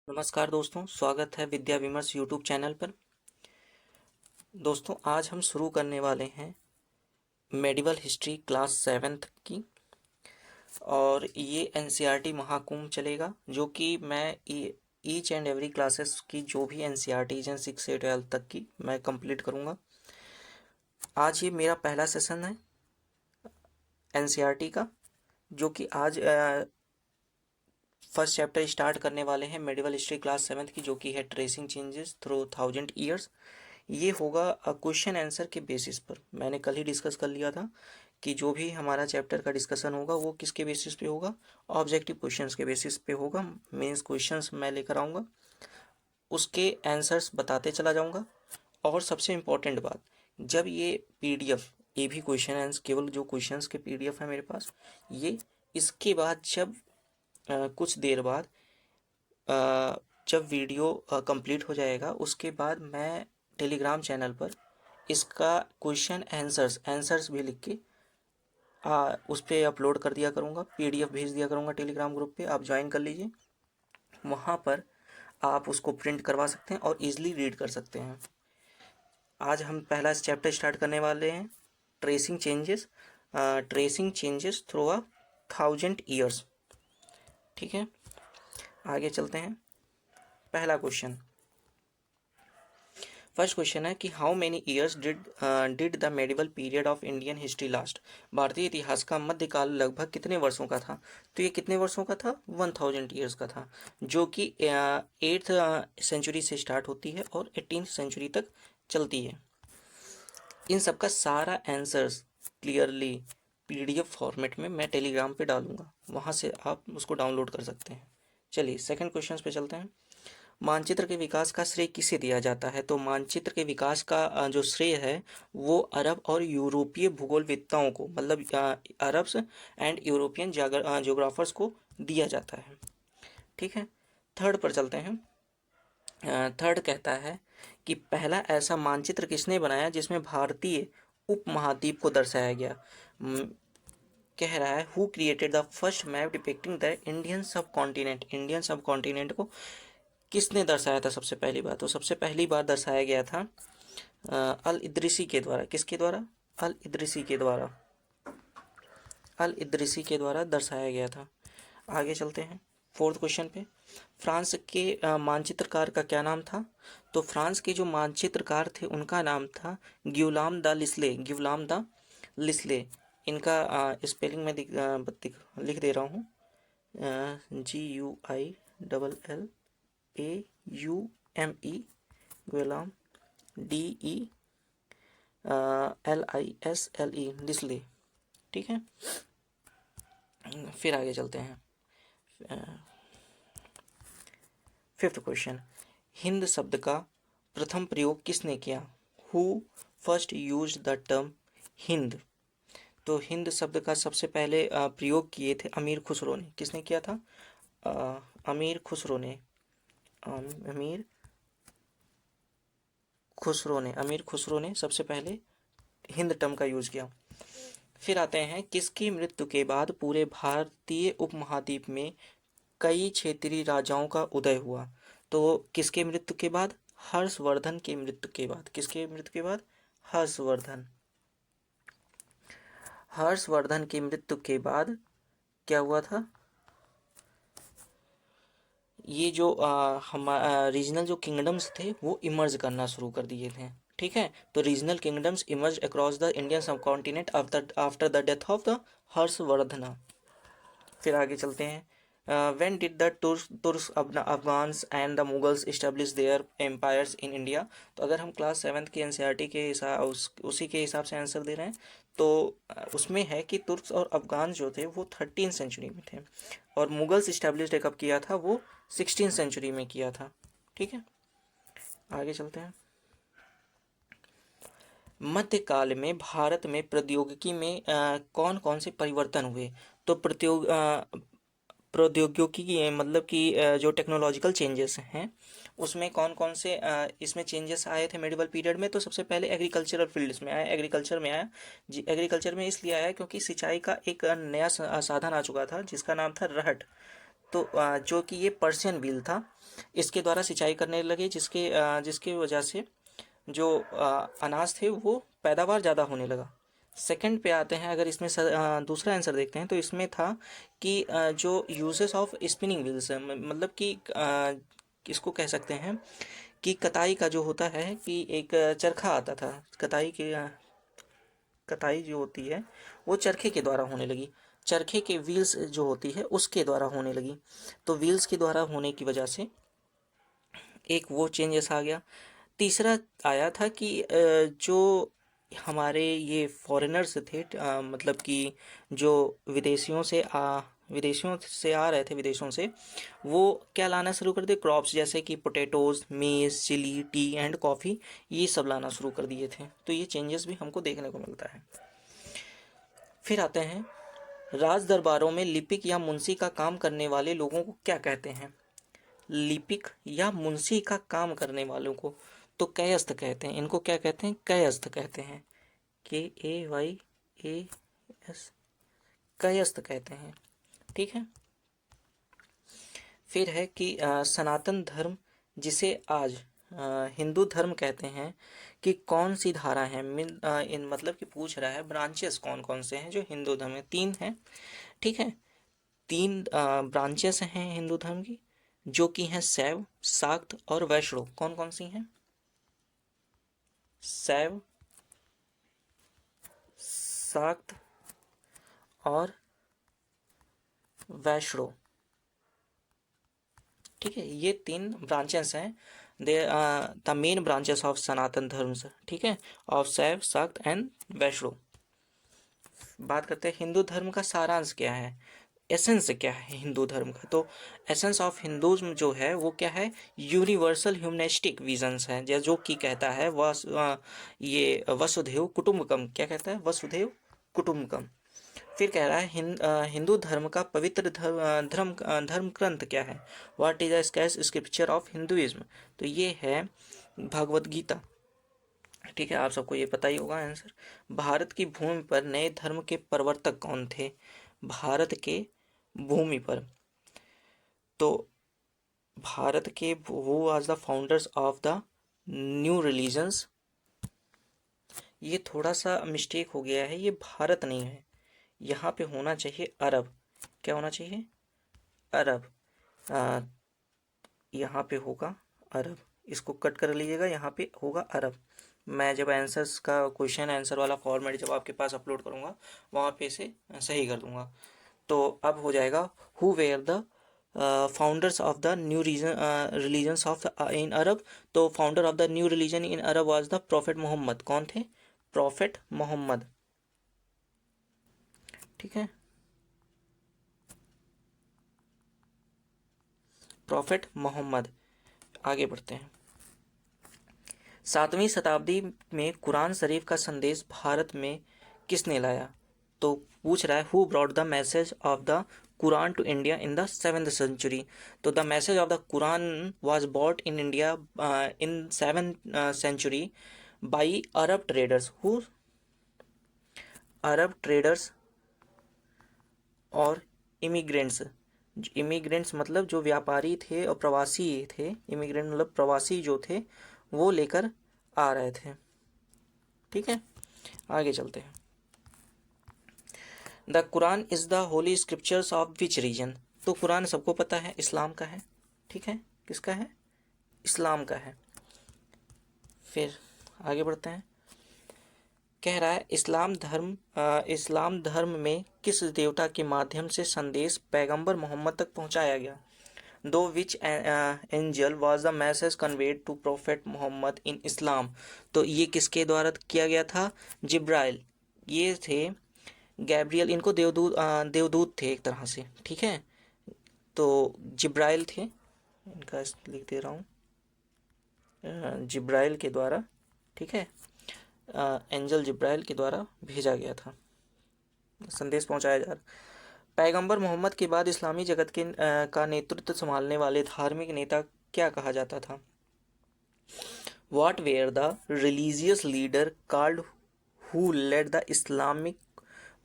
नमस्कार दोस्तों, स्वागत है विद्या विमर्श यूट्यूब चैनल पर। दोस्तों, आज हम शुरू करने वाले हैं मेडिवल हिस्ट्री क्लास 7th की। और ये एनसीईआरटी महाकुंभ चलेगा, जो कि मैं ईच एंड एवरी क्लासेस की जो भी एनसीईआरटीज हैं 6 से 12 तक की मैं कंप्लीट करूँगा। आज ये मेरा पहला सेशन है एनसीईआरटी का, जो कि आज फर्स्ट चैप्टर स्टार्ट करने वाले हैं मेडिवल हिस्ट्री क्लास 7th की, जो कि है ट्रेसिंग चेंजेस थ्रू 1000 ईयर्स। ये होगा क्वेश्चन आंसर के बेसिस पर। मैंने कल ही डिस्कस कर लिया था कि जो भी हमारा चैप्टर का डिस्कशन होगा वो किसके बेसिस पे होगा, ऑब्जेक्टिव क्वेश्चंस के बेसिस पे होगा। मेंस क्वेश्चंस मैं लेकर आऊँगा, उसके आंसर्स बताते चला जाऊँगा। और सबसे इम्पोर्टेंट बात, जब ये पीडीएफ, ये भी क्वेश्चन आंसर, केवल जो क्वेश्चंस के पीडीएफ है मेरे पास, ये इसके बाद जब कुछ देर बाद जब वीडियो कंप्लीट हो जाएगा, उसके बाद मैं टेलीग्राम चैनल पर इसका क्वेश्चन आंसर्स भी लिख के उस पर अपलोड कर दिया करूँगा, पीडीएफ भेज दिया करूँगा टेलीग्राम ग्रुप पे। आप ज्वाइन कर लीजिए, वहाँ पर आप उसको प्रिंट करवा सकते हैं और इजीली रीड कर सकते हैं। आज हम पहला चैप्टर स्टार्ट करने वाले हैं, ट्रेसिंग चेंजेस थ्रू 1000 ईयर्स। ठीक है, आगे चलते हैं। पहला क्वेश्चन, फर्स्ट क्वेश्चन है कि how many years did the medieval period of Indian history last. भारतीय इतिहास का मध्यकाल लगभग कितने वर्षों का था? तो ये कितने वर्षों का था? 1000 ईयर्स का था, जो कि 8th सेंचुरी से स्टार्ट होती है और 18th सेंचुरी तक चलती है। इन सब का सारा आंसर्स क्लियरली पीडीएफ फॉर्मेट में मैं टेलीग्राम पे डालूंगा, वहाँ से आप उसको डाउनलोड कर सकते हैं। चलिए सेकंड क्वेश्चन पे चलते हैं। मानचित्र के विकास का श्रेय किसे दिया जाता है? तो मानचित्र के विकास का जो श्रेय है वो अरब और यूरोपीय भूगोलवेत्ताओं को, मतलब अरब्स एंड यूरोपियन ज्योग्राफर्स को दिया जाता है। ठीक है, थर्ड पर चलते हैं। थर्ड कहता है कि पहला ऐसा मानचित्र किसने बनाया जिसमें भारतीय उपमहाद्वीप को दर्शाया गया। कह रहा है who created the first map depicting the Indian सब कॉन्टिनेंट। इंडियन सब कॉन्टिनेंट को किसने दर्शाया था सबसे पहली बार? तो सबसे पहली बार दर्शाया गया था अल इद्रिसी के द्वारा। किसके द्वारा? अल इद्रिसी के द्वारा। अल इद्रिसी के द्वारा दर्शाया गया था। आगे चलते हैं फोर्थ क्वेश्चन पे। फ्रांस के मानचित्रकार का क्या नाम था? तो फ्रांस के जो मानचित्रकार थे उनका नाम था गियुलाम द लिस्ले। गियुलाम the Lisle. इनका स्पेलिंग में लिख दे रहा हूँ, GUILLAUME, गुलाम, DELISLE, लिस्ले। ठीक है, फिर आगे चलते हैं। फिफ्थ क्वेश्चन, हिंद शब्द का प्रथम प्रयोग किसने किया? Who first use the term Hind. तो हिंद शब्द का सबसे पहले प्रयोग किए थे अमीर खुसरो ने। किसने किया था? अमीर खुसरो ने। अमीर खुसरो ने सबसे पहले हिंद टर्म का यूज किया। फिर आते हैं, किसकी मृत्यु के बाद पूरे भारतीय उपमहाद्वीप में कई क्षेत्रीय राजाओं का उदय हुआ? तो किसके मृत्यु के बाद? हर्षवर्धन की मृत्यु के बाद। किसके मृत्यु के बाद? हर्षवर्धन की मृत्यु के बाद क्या हुआ था? ये जो रीजनल जो किंगडम्स थे वो इमर्ज करना शुरू कर दिए थे। ठीक है, तो regional kingdoms emerge across the Indian subcontinent after the death of the Harshavardhana. फिर आगे चलते हैं। When did the Turks Afghans and the Mughals establish their empires in India. तो अगर हम क्लास 7th की एनसीईआरटी के उसी के हिसाब से आंसर दे रहे हैं, तो उसमें है कि तुर्क्स और अफगान जो थे वो 13th सेंचुरी में थे, और मुगल्स इस्टेब्लिश कब किया था? वो 16th सेंचुरी में किया था। ठीक है, आगे चलते हैं। मध्यकाल में भारत में प्रौद्योगिकी में कौन कौन से परिवर्तन हुए? तो प्रौद्योगिकी मतलब कि जो टेक्नोलॉजिकल चेंजेस हैं उसमें कौन कौन से इसमें चेंजेस आए थे मेडिवल पीरियड में? तो सबसे पहले एग्रीकल्चरल फील्ड्स में आया, एग्रीकल्चर में आया जी। एग्रीकल्चर में इसलिए आया क्योंकि सिंचाई का एक नया साधन आ चुका था जिसका नाम था रहट। तो जो कि ये पर्शियन व्हील था, इसके द्वारा सिंचाई करने लगे, जिसकी वजह से जो अनाज थे वो पैदावार ज़्यादा होने लगा। सेकंड पे आते हैं, अगर इसमें दूसरा आंसर देखते हैं तो इसमें था कि जो यूजेस ऑफ स्पिनिंग व्हील्स है, मतलब कि इसको कह सकते हैं कि कताई का जो होता है कि एक चरखा आता था, कताई जो होती है वो चरखे के द्वारा होने लगी, चरखे के व्हील्स जो होती है उसके द्वारा होने लगी। तो व्हील्स के द्वारा होने की वजह से एक वो चेंजेस आ गया। तीसरा आया था कि जो हमारे ये फॉरेनर्स थे, मतलब कि जो विदेशियों से आ रहे थे, विदेशों से, वो क्या लाना शुरू कर दिए, क्रॉप्स जैसे कि पोटैटोज, मेज, चिली, टी एंड कॉफ़ी, ये सब लाना शुरू कर दिए थे। तो ये चेंजेस भी हमको देखने को मिलता है। फिर आते हैं, राज दरबारों में लिपिक या मुंशी का काम करने वाले लोगों को क्या कहते हैं? लिपिक या मुंशी का काम करने वालों को तो कायस्थ कहते हैं। इनको क्या कहते हैं? कायस्थ कहते हैं। KAYAS, कायस्थ कहते हैं। ठीक है। फिर है कि सनातन धर्म, जिसे आज हिंदू धर्म कहते हैं, कि कौन सी धारा है? इन मतलब कि पूछ रहा है ब्रांचेस कौन कौन से हैं जो हिंदू धर्म में, 3 हैं। ठीक है, 3 ब्रांचेस हैं हिंदू धर्म की, जो कि हैं शैव, शाक्त और वैष्णव। कौन कौन सी हैं? शैव, शाक्त और वैष्णव। ठीक है, ये 3 ब्रांचेस हैं, दे द मेन ब्रांचेस ऑफ सनातन धर्म। ठीक है, ऑफ शैव, शाक्त एंड वैष्णव। बात करते हैं हिंदू धर्म का सारांश क्या है, एसेंस क्या है हिंदू धर्म का। तो एसेंस ऑफ हिंदुज्म जो है वो क्या है? यूनिवर्सल ह्यूमनिस्टिक विजन्स है, जो कि कहता है ये वसुधैव कुटुंबकम। क्या कहता है? वसुधैव कुटुंबकम। फिर कह रहा है हिंदू धर्म का पवित्र धर्म ग्रंथ क्या है? What is the scarce scripture of Hinduism? तो ये है भगवत गीता। ठीक है, आप सबको ये पता ही होगा आंसर। भारत की भूमि पर नए धर्म के प्रवर्तक कौन थे? भारत के भूमि पर, तो भारत के वो आज the founders of the new religions. ये थोड़ा सा मिस्टेक हो गया है, ये भारत नहीं है, यहाँ पे होना चाहिए अरब। क्या होना चाहिए? अरब। यहाँ पे होगा अरब, इसको कट कर लीजिएगा, यहाँ पे होगा अरब। मैं जब आंसर्स का क्वेश्चन आंसर वाला फॉर्मेट जब आपके पास अपलोड करूँगा, वहाँ पे इसे सही कर दूंगा। तो अब हो जाएगा, who were the founders of the new religions of in Arab. तो founder of the new religion in Arab was the prophet Muhammad. कौन थे? Prophet Muhammad. ठीक है, प्रॉफिट मोहम्मद। आगे बढ़ते हैं। 7वीं शताब्दी में कुरान शरीफ का संदेश भारत में किसने लाया? तो पूछ रहा है, who brought the message of the Quran to India in the 7th century। तो the message of the Quran was bought in India in 7th century by Arab traders. Who? Arab traders और immigrants. Immigrants मतलब जो व्यापारी थे और प्रवासी थे, immigrant मतलब प्रवासी जो थे, वो लेकर आ रहे थे। ठीक है, आगे चलते हैं। The Quran is the Holi scriptures of which region? तो कुरान सबको पता है इस्लाम का है। ठीक है, किसका है? इस्लाम का है। फिर आगे बढ़ते हैं। कह रहा है इस्लाम धर्म में किस देवता के माध्यम से संदेश पैगंबर मोहम्मद तक पहुंचाया गया? दो which angel was the message conveyed to prophet Muhammad in Islam? तो ये किसके द्वारा किया गया था? जिब्राइल। ये थे गैब्रियल, इनको देवदूत थे एक तरह से। ठीक है, तो जिब्राइल थे, इनका लिख दे रहा हूँ, जिब्राइल के द्वारा। ठीक है, एंजल जिब्राइल के द्वारा भेजा गया था, संदेश पहुंचाया जा रहा। पैगंबर मोहम्मद के बाद इस्लामी जगत का नेतृत्व संभालने वाले धार्मिक नेता क्या कहा जाता था? What were the religious leader called who led the Islamic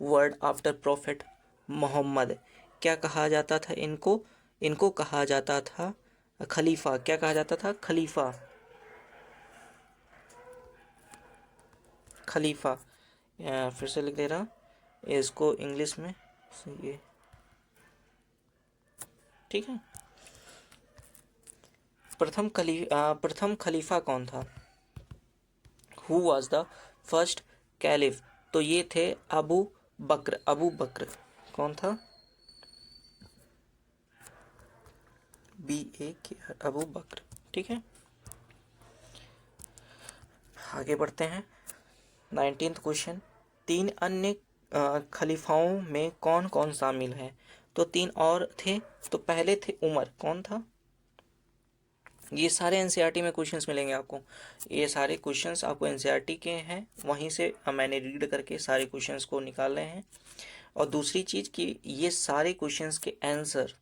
world after prophet Muhammad? क्या कहा जाता था इनको? इनको कहा जाता था खलीफा। क्या कहा जाता था? खलीफा। खलीफा। फिर से लिख दे रहा इसको इंग्लिश में, ये ठीक है। प्रथम खलीफा कौन था? Who was the first caliph? तो ये थे अबू बकर। अबू बकर कौन था? BAK, अबू बकर। ठीक है, आगे बढ़ते हैं। 19th question. तीन अन्य खलीफाओं में कौन कौन शामिल है? तो तीन और थे। तो पहले थे उमर। कौन था? ये सारे एनसीईआरटी में क्वेश्चंस मिलेंगे आपको। ये सारे क्वेश्चंस आपको एनसीईआरटी के हैं, वहीं से मैंने रीड करके सारे क्वेश्चंस को निकाल रहे हैं। और दूसरी चीज़ कि ये सारे क्वेश्चंस के answer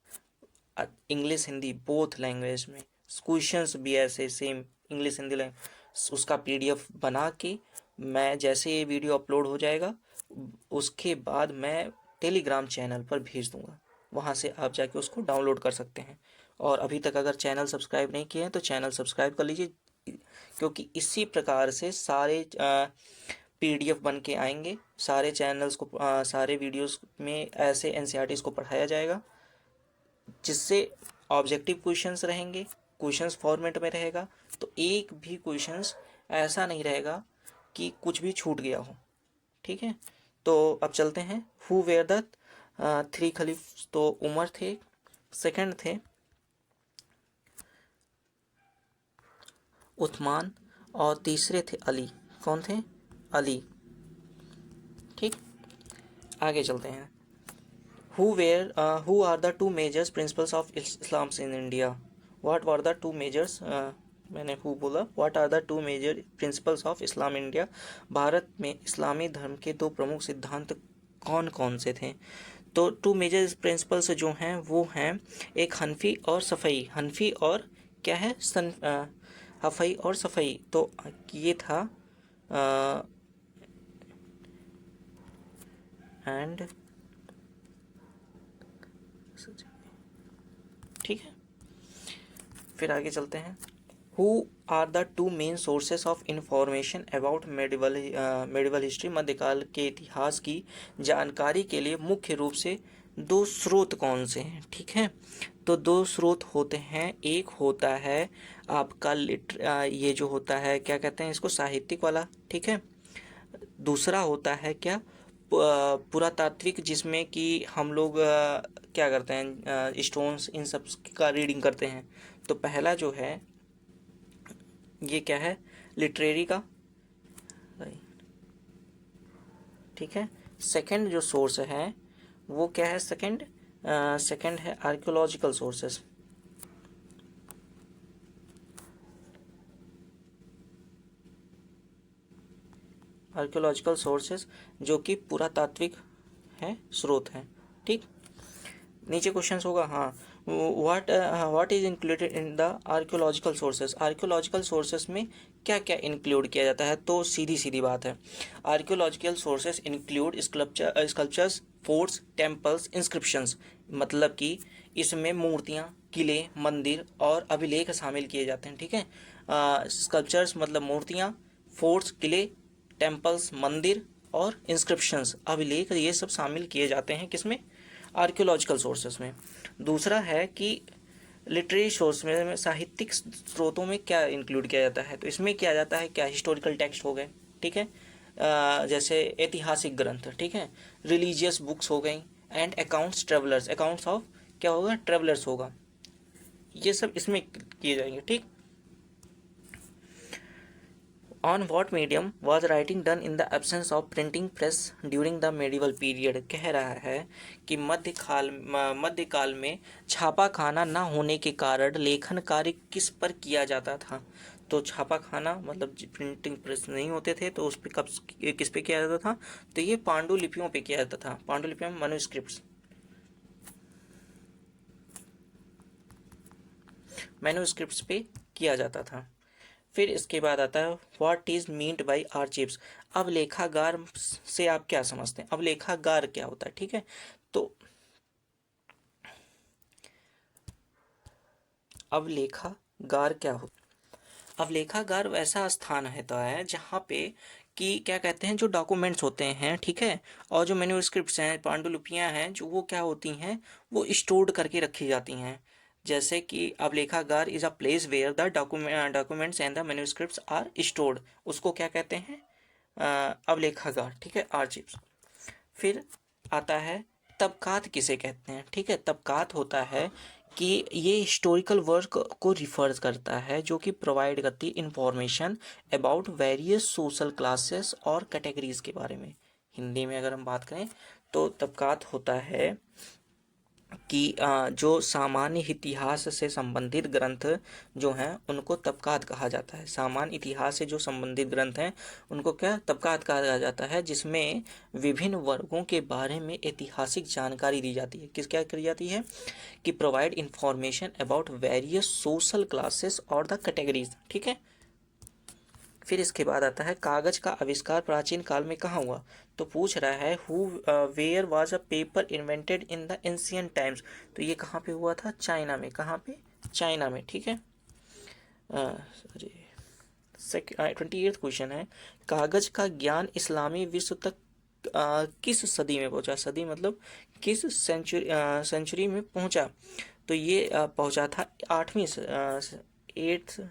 English Hindi both language में, क्वेश्चंस भी ऐसे सेम इंग्लिश हिंदी लैंग्वेज, उसका PDF बना के मैं जैसे ये वीडियो अपलोड हो जाएगा उसके बाद मैं टेलीग्राम चैनल पर भेज दूंगा, वहाँ से आप जाके उसको डाउनलोड कर सकते हैं। और अभी तक अगर चैनल सब्सक्राइब नहीं किए हैं तो चैनल सब्सक्राइब कर लीजिए, क्योंकि इसी प्रकार से सारे PDF बन के आएंगे। सारे चैनल्स को सारे वीडियोस में ऐसे एनसीईआरटीज़ को पढ़ाया जाएगा, जिससे ऑब्जेक्टिव क्वेश्चंस रहेंगे, क्वेश्चंस फॉर्मेट में रहेगा। तो एक भी क्वेश्चंस ऐसा नहीं रहेगा कि कुछ भी छूट गया हो। ठीक है, तो अब चलते हैं। Who were the 3 खलीफ? तो उमर थे, सेकंड थे उस्मान, और तीसरे थे अली। कौन थे? अली। ठीक, आगे चलते हैं। Who are the two major principles of Islam in India? What were the two majors? मैंने हु बोला। What are the two major principles of Islam in India? Bharat में इस्लामी धर्म के दो प्रमुख सिद्धांत कौन कौन से थे? तो टू मेजर प्रिंसिपल्स जो हैं वो हैं, एक हनफी और सफ़ई। हनफी और क्या है? हफ़ई और सफ़ई। तो ये था एंड ठीक है, फिर आगे चलते हैं। Who are the two main sources of information about medieval history? मध्यकाल के इतिहास की जानकारी के लिए मुख्य रूप से दो स्रोत कौन से हैं? ठीक है, तो दो स्रोत होते हैं। एक होता है आपका ये जो होता है क्या कहते हैं इसको, साहित्यिक वाला। ठीक है, दूसरा होता है क्या, पुरातात्विक, जिसमें कि हम लोग क्या करते हैं, स्टोन्स इन सब का रीडिंग करते हैं। तो पहला जो है ये क्या है, लिटरेरी का। ठीक है, सेकंड जो सोर्स है वो क्या है, सेकंड है आर्कियोलॉजिकल सोर्सेस। आर्कियोलॉजिकल सोर्सेस जो कि पुरातात्विक है, स्रोत हैं। ठीक, नीचे क्वेश्चंस होगा। हाँ, what is included in the archaeological sources? Archaeological sources में क्या क्या इंक्लूड किया जाता है? तो सीधी सीधी बात है, archaeological sources include sculptures, forts, temples, inscriptions. मतलब कि इसमें मूर्तियाँ, किले, मंदिर और अभिलेख शामिल किए जाते हैं। ठीक है, स्कल्पचर्स मतलब मूर्तियाँ, फोर्ट्स किले, टेम्पल्स मंदिर, और इंस्क्रिप्शंस अभिलेख, ये सब शामिल किए जाते हैं किसमें, आर्कियोलॉजिकल सोर्सेस में। दूसरा है कि लिटरेरी सोर्स में साहित्यिक स्रोतों में क्या इंक्लूड किया जाता है? तो इसमें किया जाता है क्या, हिस्टोरिकल टेक्स्ट हो गए। ठीक है, जैसे ऐतिहासिक ग्रंथ। ठीक है, रिलीजियस बुक्स हो गई, and accounts travellers, accounts of क्या होगा, ट्रेवलर्स होगा। ये सब इसमें किए जाएंगे। ठीक, on what medium was writing done in the absence of printing press during the medieval period? कह रहा है कि मध्यकाल में छापा खाना न होने के कारण लेखन कार्य किस पर किया जाता था? तो छापा खाना मतलब प्रिंटिंग प्रेस नहीं होते थे, तो उस पर कब किस पे किया जाता था? तो ये पांडुलिपियों पे किया जाता था। पांडुलिपियों में मैन्युस्क्रिप्ट्स पे किया जाता था। फिर इसके बाद आता है व्हाट इज मीन्ड बाई आर्चिव्स? अब लेखागार से आप क्या समझते हैं? अब लेखागार क्या होता है? ठीक है, तो अवलेखागार क्या होता? अवलेखागार वैसा स्थान है जहाँ पे कि क्या कहते हैं, जो डॉक्यूमेंट्स होते हैं, ठीक है, और जो मैन्युस्क्रिप्ट्स हैं, पांडुलिपियां हैं, जो वो क्या होती हैं, वो स्टोर्ड करके रखी जाती हैं। जैसे कि अवलेखागार is a place where the documents and the manuscripts are stored, उसको क्या कहते हैं, अवलेखागार, ठीक है, आर्चिव्स। फिर आता है तबकात किसे कहते हैं, ठीक है। तबकात होता है कि ये हिस्टोरिकल वर्क को रिफर करता है जो कि प्रोवाइड करती है information about various social classes और कैटेगरीज के बारे में। हिंदी में अगर हम बात करें तो तबकात होता है कि जो सामान्य इतिहास से संबंधित ग्रंथ जो हैं उनको तबकात कहा जाता है। सामान्य इतिहास से जो संबंधित ग्रंथ हैं उनको क्या तबकात कहा जाता है, जिसमें विभिन्न वर्गों के बारे में ऐतिहासिक जानकारी दी जाती है। किस क्या करी जाती है कि provide information about various social classes और द कैटेगरीज, ठीक है। फिर इसके बाद आता है कागज का आविष्कार प्राचीन काल में कहाँ हुआ? तो पूछ रहा है who where was a paper invented in the ancient times. तो ये कहाँ पे हुआ था? चाइना में। कहाँ पे? चाइना में, ठीक है। सॉरी, 28th क्वेश्चन है कागज का ज्ञान इस्लामी विश्व तक किस सदी में पहुंचा? सदी मतलब किस सेंचुरी में पहुंचा? तो ये पहुंचा था 8th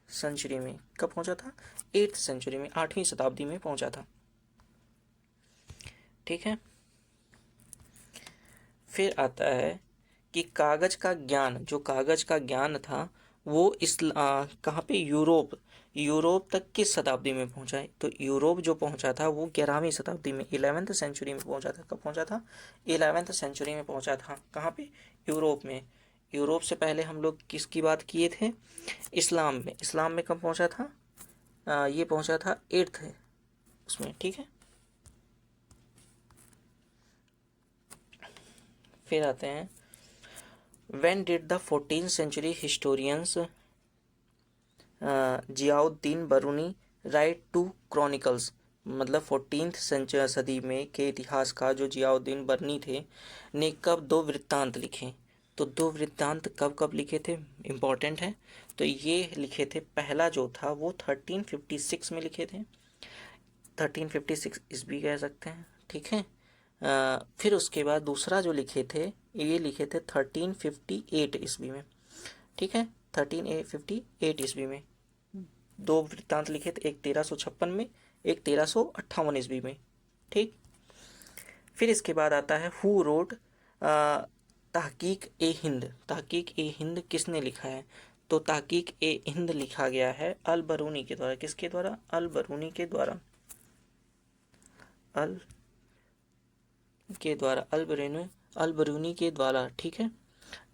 सेंचुरी में। कब पहुंचा था? 8th सेंचुरी में, 8वीं शताब्दी में पहुंचा था, ठीक है। फिर आता है कि कागज का ज्ञान, जो कागज का ज्ञान था वो कहाँ पे? यूरोप तक किस शताब्दी में पहुंचा है? तो यूरोप जो पहुंचा था वो 11वीं शताब्दी में, 11th सेंचुरी में पहुंचा था। कब पहुंचा था? 11th सेंचुरी में पहुंचा था। कहाँ पे? यूरोप में। यूरोप से पहले हम लोग किसकी बात किए थे? इस्लाम में। इस्लाम में कब पहुंचा था? ये पहुंचा था 8th उसमें, ठीक है। फिर आते हैं when did the 14th century historians Ziauddin Barani write to chronicles. मतलब 14th सदी में के इतिहास का जो जियाउद्दीन बरनी थे ने कब 2 वृत्तांत लिखे? तो 2 वृत्तांत कब कब लिखे थे? इम्पोर्टेंट है। तो ये लिखे थे, पहला जो था वो 1356 में लिखे थे, 1356 ईस्वी कह सकते हैं, ठीक है। फिर उसके बाद दूसरा जो लिखे थे ये लिखे थे 1358 ईस्वी में, ठीक है। 1358 ईस्वी में 2 वृत्तांत लिखे थे, एक 1356 में, एक 1358 ईस्वी में, ठीक। फिर इसके बाद आता है हु रोट तहकीक ए हिंद। तहकीक ए हिंद किसने लिखा है? तो तहकीक ए हिंद लिखा गया है अल बरूनी के द्वारा। किसके द्वारा? अल बरूनी के द्वारा। अल बरूनी के द्वारा, ठीक है।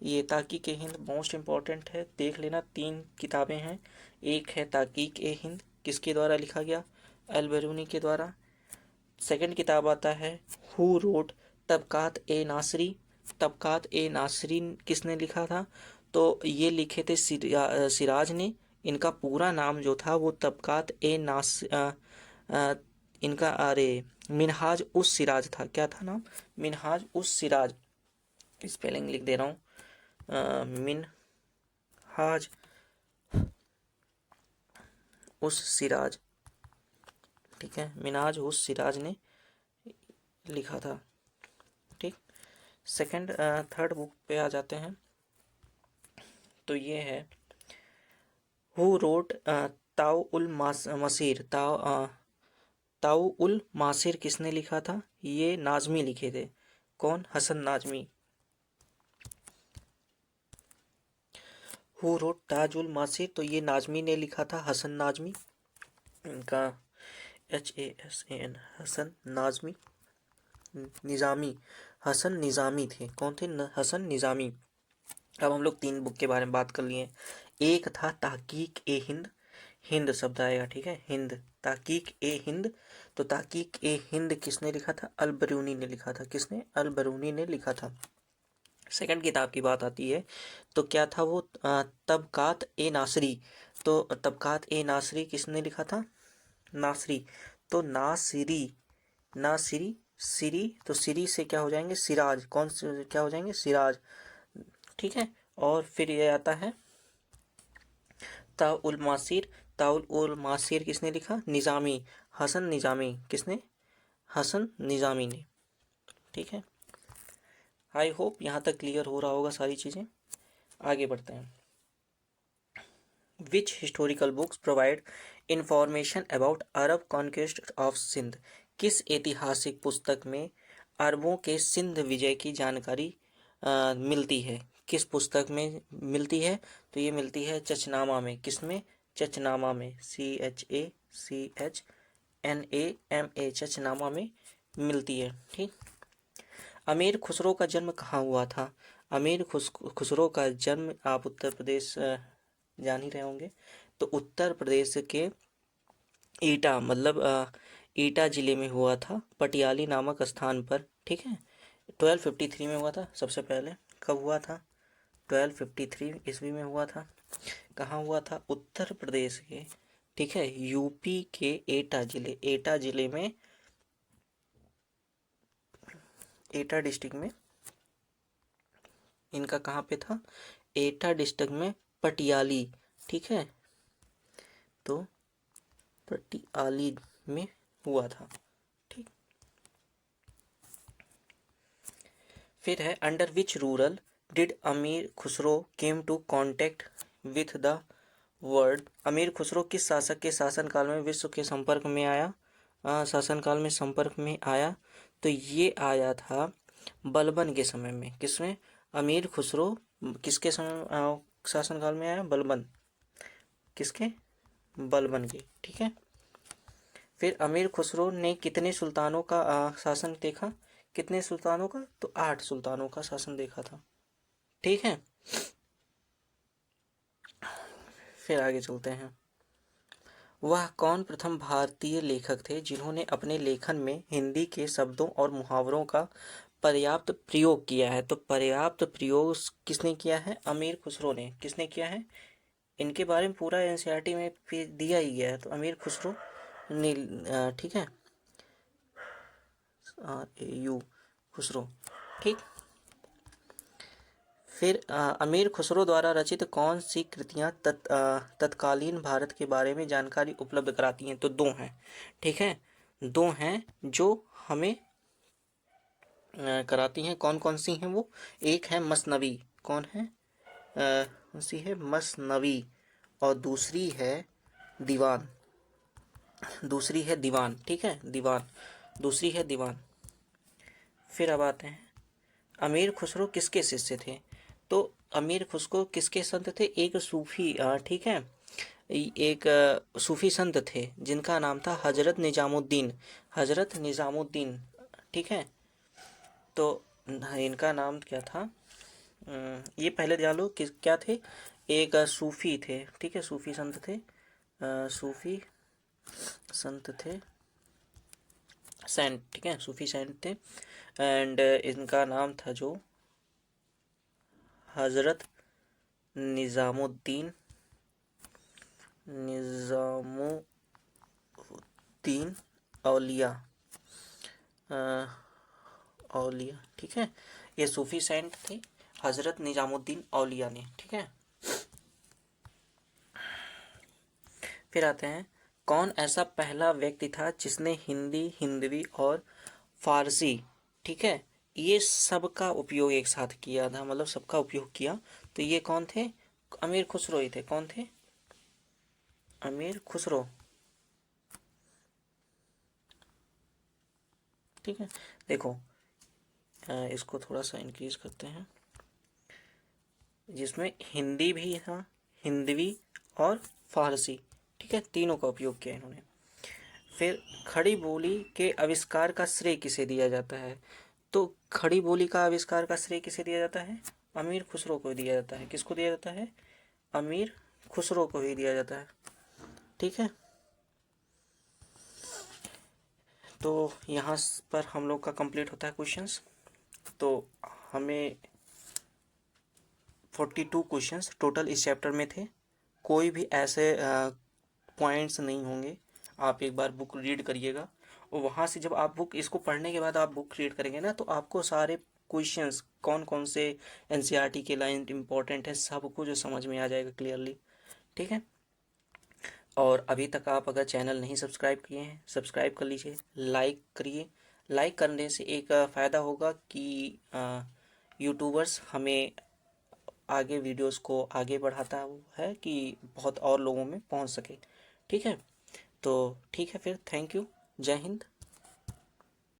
ये ताकीक ए हिंद मोस्ट इम्पॉर्टेंट है, देख लेना। 3 किताबें हैं। एक है ताकीक ए हिंद, किसके द्वारा लिखा गया? अल बरूनी के द्वारा। सेकंड किताब आता है हु रोट तबकात ए नासरी। तबकात ए नासरी किसने लिखा था? तो ये लिखे थे सिराज ने। इनका पूरा नाम जो था वो तबकात ए इनका अरे मिनहाज उस सिराज था। क्या था नाम? मिनहाज उस सिराज। स्पेलिंग लिख दे रहा हूँ, मिनहाज उस सिराज, ठीक है। मिनहाज उस सिराज ने लिखा था, ठीक। सेकंड थर्ड बुक पे आ जाते हैं। तो ये है हु रोट ताउ उल मसीर। ताउ उल मासिर किसने लिखा था? ये नाजमी लिखे थे। कौन? हसन नाजमी। हु रोट ताज उल मासिर, तो ये नाजमी ने लिखा था, हसन नाजमी। इनका HASAN, हसन नाजमी, निज़ामी, हसन निज़ामी थे। कौन थे? हसन निज़ामी। अब हम लोग 3 बुक के बारे में बात कर लिए। एक था तहकीक ए हिंद, हिंद शब्द आएगा, ठीक है, हिंद, तहकीक ए हिंद। तो तहकीक ए हिंद किसने लिखा था? अल बरूनी ने लिखा था। किसने? अल बरूनी ने लिखा था। सेकंड किताब की बात आती है तो क्या था वो? तबकात ए नासरी। तो तबकात ए नासरी किसने लिखा था? नासरी। तो नासिरी, नासिरी, सिरी, तो सिरी से क्या हो जाएंगे? सिराज। कौन से क्या हो जाएंगे? सिराज, ठीक है। और फिर ये आता है ताउल मासिर। ताउल उल मासिर किसने लिखा? निज़ामी, हसन निज़ामी। किसने? हसन निज़ामी ने। ठीक है, आई होप यहाँ तक क्लियर हो रहा होगा सारी चीज़ें। आगे बढ़ते हैं। Which historical books provide information about Arab conquest of Sindh? किस ऐतिहासिक पुस्तक में अरबों के सिंध विजय की जानकारी मिलती है? किस पुस्तक में मिलती है? तो ये मिलती है चचनामा में। किसमें? चचनामा में, CHACHNAMA, चचनामा में मिलती है। ठीक। अमीर खुसरो का जन्म कहाँ हुआ था? अमीर खुसरो का जन्म आप उत्तर प्रदेश जान ही रहे होंगे। तो उत्तर प्रदेश के ईटा, मतलब ईटा जिले में हुआ था, पटियाली नामक स्थान पर। ठीक है, 1253 में हुआ था। सबसे पहले कब हुआ था? 1253 ईस्वी में हुआ था। कहाँ हुआ था? उत्तर प्रदेश के, ठीक है, यूपी के एटा जिले, एटा जिले में, एटा डिस्ट्रिक्ट में इनका कहाँ पे था? एटा डिस्ट्रिक्ट में पटियाली। ठीक है, तो पटियाली में हुआ था। ठीक। फिर है under which rural did Amir Khusro came to contact with the world? Amir Khusro किस शासक के शासनकाल में विश्व के संपर्क में आया? शासनकाल में संपर्क में आया, तो ये आया था बलबन के समय में। किसमें? अमीर खुसरो किसके समय शासनकाल में आया? बलबन। किसके? बलबन के। ठीक है। फिर अमीर खुसरो ने कितने सुल्तानों का शासन देखा? कितने सुल्तानों का? तो 8 सुल्तानों का शासन देखा था। ठीक है, फिर आगे चलते हैं। वह कौन प्रथम भारतीय लेखक थे जिन्होंने अपने लेखन में हिंदी के शब्दों और मुहावरों का पर्याप्त प्रयोग किया है? तो पर्याप्त प्रयोग किसने किया है? अमीर खुसरो ने। किसने किया है? इनके बारे में पूरा एनसीईआरटी में दिया ही गया है, तो अमीर खुसरो ने। ठीक है, RAU खुसरो। ठीक। फिर अमीर खुसरो द्वारा रचित कौन सी कृतियाँ तत्कालीन भारत के बारे में जानकारी उपलब्ध कराती हैं? तो 2 हैं। ठीक है, 2 हैं जो हमें कराती हैं। कौन कौन सी हैं वो? एक है मसनवी। कौन है? कौन सी है? मसनवी। और दूसरी है दीवान। दूसरी है दीवान। ठीक है, दीवान। दूसरी है दीवान। फिर अब आते हैं, अमीर खुसरो किसके शिष्य थे? तो अमीर खुसरो किसके संत थे? एक सूफी, ठीक है, एक सूफी संत थे जिनका नाम था हजरत निजामुद्दीन। हजरत निजामुद्दीन। ठीक है, तो इनका नाम क्या था? ये पहले जान लो कि क्या थे। एक सूफी थे। ठीक है, सूफी संत थे। सूफी संत थे, सेंट। ठीक है, सूफी सेंट थे। एंड इनका नाम था जो हजरत निजामुद्दीन, निजामुद्दीन औलिया, औलिया। ठीक है, ये सूफी सेंट थे, हजरत निजामुद्दीन औलिया ने। ठीक है, फिर आते हैं, कौन ऐसा पहला व्यक्ति था जिसने हिंदी, हिंदवी और फारसी, ठीक है, ये सबका उपयोग एक साथ किया था, मतलब सबका उपयोग किया? तो ये कौन थे? अमीर खुसरो ही थे। कौन थे? अमीर खुसरो। ठीक है, देखो इसको थोड़ा सा इंक्रीज करते हैं, जिसमें हिंदी भी था, हिंदवी और फारसी। ठीक है, तीनों का उपयोग किया इन्होंने। फिर खड़ी बोली के आविष्कार का श्रेय किसे दिया जाता है? तो खड़ी बोली का आविष्कार का श्रेय किसे दिया जाता है? अमीर खुसरो को दिया जाता है। किसको दिया जाता है? अमीर खुसरो को ही दिया जाता है। ठीक है, तो यहाँ पर हम लोग का कंप्लीट होता है क्वेश्चंस। तो हमें 42 क्वेश्चंस टोटल इस चैप्टर में थे। कोई भी ऐसे पॉइंट्स नहीं होंगे। आप एक बार बुक रीड करिएगा, और वहाँ से जब आप बुक इसको पढ़ने के बाद आप बुक रीड करेंगे ना, तो आपको सारे क्वेश्चंस कौन कौन से एनसीईआरटी के लाइन इंपॉर्टेंट है, सबको जो समझ में आ जाएगा क्लियरली। ठीक है। और अभी तक आप अगर चैनल नहीं सब्सक्राइब किए हैं, सब्सक्राइब कर लीजिए, लाइक करिए। लाइक करने से एक फ़ायदा होगा कि यूट्यूबर्स हमें आगे वीडियोस को आगे बढ़ाता है कि बहुत और लोगों में पहुंच सके। ठीक है। तो ठीक है फिर, थैंक यू। जय हिंद।